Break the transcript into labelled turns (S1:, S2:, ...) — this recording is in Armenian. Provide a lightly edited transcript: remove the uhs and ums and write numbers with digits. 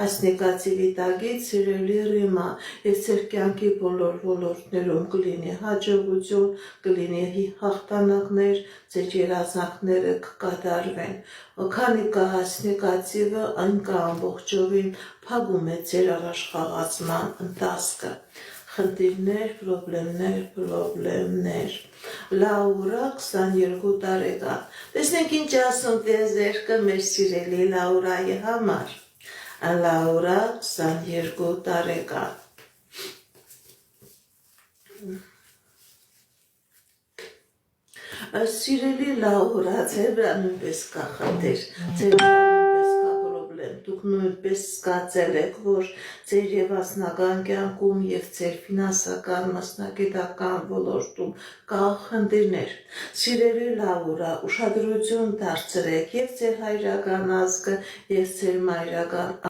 S1: Այս նեգատիվի տակից սիրելի Ռիմա եւ ձեր կյանքի բոլոր ոլորտներում կլինի հաջողություն, կլինի հաղթանակներ, ձեր երազանքները կկատարվեն։ Քանի կա այս նեգատիվը, այն կա ամբողջովին փակում է ձեր առաջխաղացման ընթացքը։ Խնդիրներ, պրոբլեմներ։ Լաուրա 22 տարեկան։ Տեսնենք ինչ ասում տիեզերքը մեր սիրելի Լաուրայի համար։ Լաուրա 22 տարեկան։ Սիրելի Լաուրա, ձեր վրա նույնպես կա խնդիր, ձեր վրա նույնպես կա պրոբլեմ, դուք նույնպես զգացել եք, որ ձեր եւ անձնական կյանքում եւ ձեր ֆինանսական մասնագիտական ոլորտում կա խնդիրներ։ Սիրելի Լաուրա, ուշադրություն դարձրեք եւ ձեր հայրական ազգը եւ ձեր մայրական